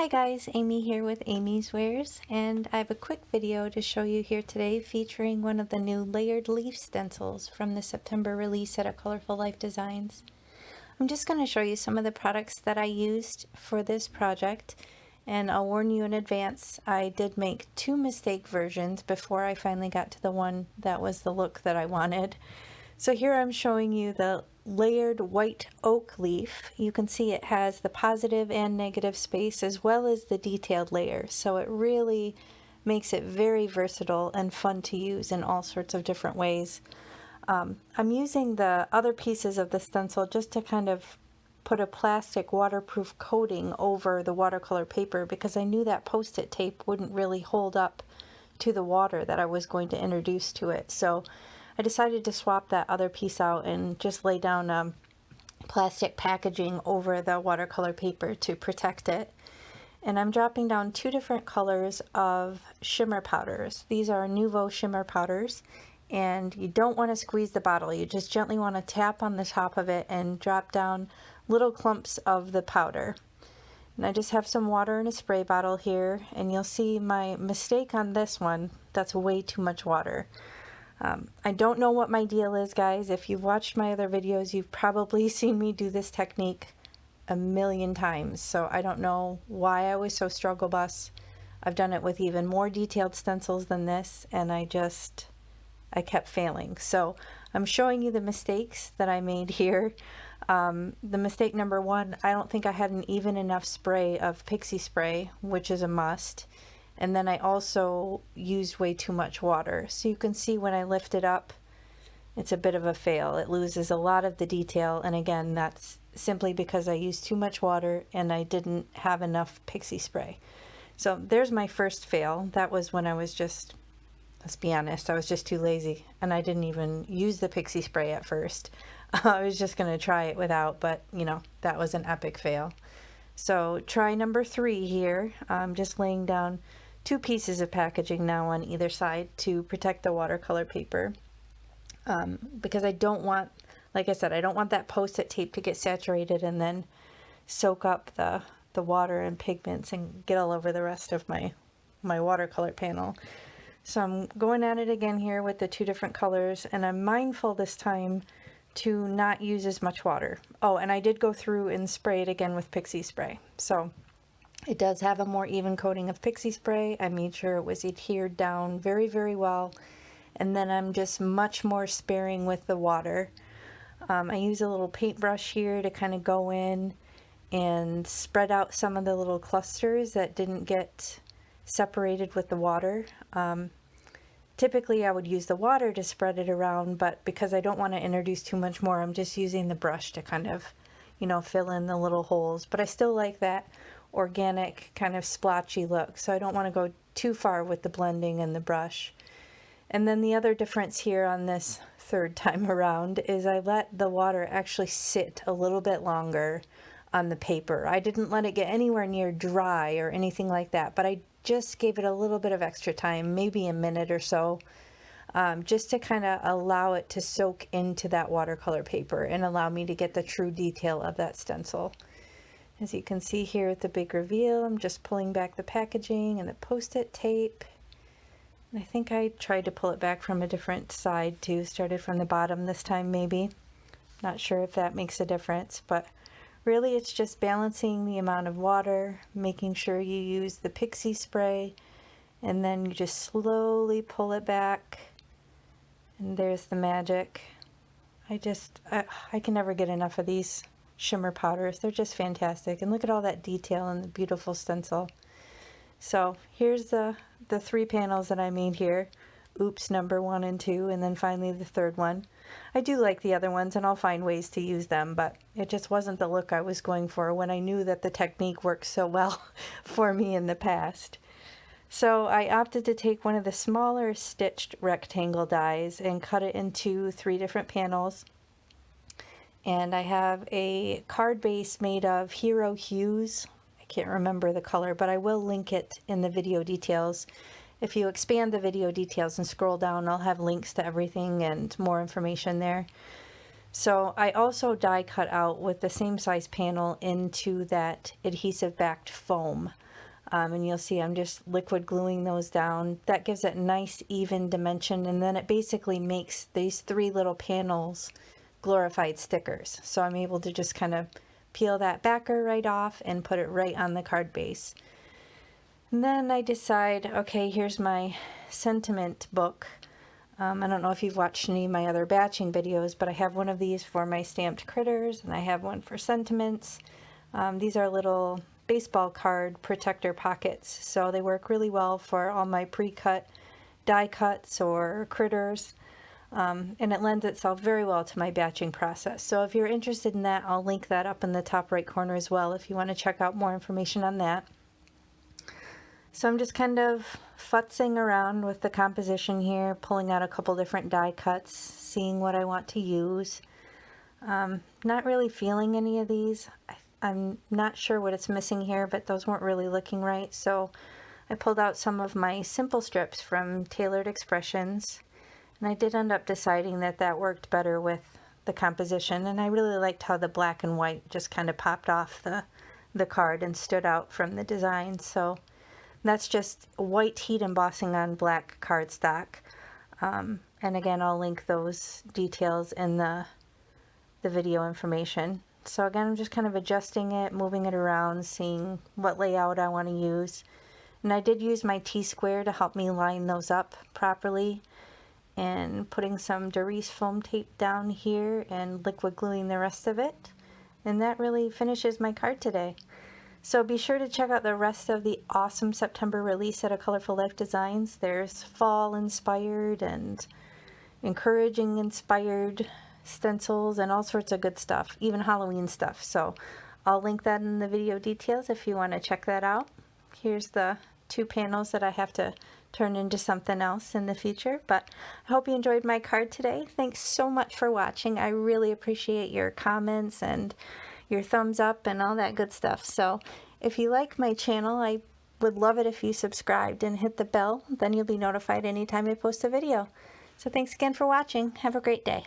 Hi guys, Amy here with Amy's Wares, and I have a quick video to show you here today featuring one of the new layered leaf stencils from the September release at Colorful Life Designs. I'm just going to show you some of the products that I used for this project, and I'll warn you in advance, I did make two mistake versions before I finally got to the one that was the look that I wanted. So here I'm showing you the layered white oak leaf. You can see it has the positive and negative space as well as the detailed layer, so it really makes it very versatile and fun to use in all sorts of different ways. I'm using the other pieces of the stencil just to kind of put a plastic waterproof coating over the watercolor paper because I knew that post-it tape wouldn't really hold up to the water that I was going to introduce to it. So I decided to swap that other piece out and just lay down plastic packaging over the watercolor paper to protect it. And I'm dropping down two different colors of shimmer powders. These are Nouveau shimmer powders, and you don't want to squeeze the bottle. You just gently want to tap on the top of it and drop down little clumps of the powder. And I just have some water in a spray bottle here, and you'll see my mistake on this one. That's way too much water. I don't know what my deal is, guys. If you've watched my other videos, you've probably seen me do this technique a million times. So I don't know why I was so struggle bus. I've done it with even more detailed stencils than this, and I kept failing. So I'm showing you the mistakes that I made here. The mistake number one, I don't think I had an even enough spray of pixie spray, which is a must. And then I also used way too much water. So you can see when I lift it up, it's a bit of a fail. It loses a lot of the detail. And again, that's simply because I used too much water and I didn't have enough pixie spray. So there's my first fail. That was when I was just, let's be honest, I was just too lazy. And I didn't even use the pixie spray at first. I was just going to try it without, but you know, that was an epic fail. So try number 3 here. I'm just laying down two pieces of packaging now on either side to protect the watercolor paper, because I don't want, like I said, I don't want that post-it tape to get saturated and then soak up the water and pigments and get all over the rest of my watercolor panel. So I'm going at it again here with the two different colors, and I'm mindful this time to not use as much water. Oh, and I did go through and spray it again with pixie spray. So it does have a more even coating of pixie spray. I made sure it was adhered down very, very well. And then I'm just much more sparing with the water. I use a little paintbrush here to kind of go in and spread out some of the little clusters that didn't get separated with the water. Typically I would use the water to spread it around, but because I don't want to introduce too much more, I'm just using the brush to kind of, you know, fill in the little holes. But I still like that organic kind of splotchy look, so I don't want to go too far with the blending and the brush. And then the other difference here on this third time around is I let the water actually sit a little bit longer on the paper. I didn't let it get anywhere near dry or anything like that, but I just gave it a little bit of extra time, maybe a minute or so, just to kind of allow it to soak into that watercolor paper and allow me to get the true detail of that stencil. As you can see here at the big reveal, I'm just pulling back the packaging and the post-it tape. And I think I tried to pull it back from a different side too, started from the bottom this time maybe. Not sure if that makes a difference, but really it's just balancing the amount of water, making sure you use the pixie spray, and then you just slowly pull it back. And there's the magic. I can never get enough of these shimmer powders. They're just fantastic, and look at all that detail in the beautiful stencil. So here's the 3 panels that I made here. Oops, number 1 and 2, and then finally the third one. I do like the other ones, and I'll find ways to use them, but it just wasn't the look I was going for when I knew that the technique worked so well for me in the past. So I opted to take one of the smaller stitched rectangle dies and cut it into 3 different panels. And I have a card base made of Hero Hues. I can't remember the color, but I will link it in the video details. If you expand the video details and scroll down, I'll have links to everything and more information there. So I also die cut out with the same size panel into that adhesive backed foam. And you'll see I'm just liquid gluing those down. That gives it nice even dimension, and then it basically makes these 3 little panels glorified stickers. So I'm able to just kind of peel that backer right off and put it right on the card base. And then I decide, okay, here's my sentiment book. I don't know if you've watched any of my other batching videos, but I have one of these for my stamped critters, and I have one for sentiments. These are little baseball card protector pockets, so they work really well for all my pre-cut die cuts or critters, and it lends itself very well to my batching process. So if you're interested in that, I'll link that up in the top right corner as well if you want to check out more information on that. So I'm just kind of futzing around with the composition here, pulling out a couple different die cuts, seeing what I want to use. Not really feeling any of these. I'm not sure what it's missing here, but those weren't really looking right. So I pulled out some of my simple strips from Tailored Expressions, and I did end up deciding that that worked better with the composition, and I really liked how the black and white just kind of popped off the card and stood out from the design. So that's just white heat embossing on black cardstock. And again, I'll link those details in the video information. So again, I'm just kind of adjusting it, moving it around, seeing what layout I want to use. And I did use my T-square to help me line those up properly, and putting some Derice foam tape down here and liquid gluing the rest of it. And that really finishes my card today. So be sure to check out the rest of the awesome September release at A Colorful Life Designs. There's fall inspired and encouraging inspired stencils and all sorts of good stuff, even Halloween stuff. So I'll link that in the video details if you want to check that out. Here's the 2 panels that I have to turn into something else in the future, but I hope you enjoyed my card today. Thanks so much for watching. I really appreciate your comments and your thumbs up and all that good stuff. So if you like my channel, I would love it if you subscribed and hit the bell. Then you'll be notified anytime I post a video. So thanks again for watching. Have a great day.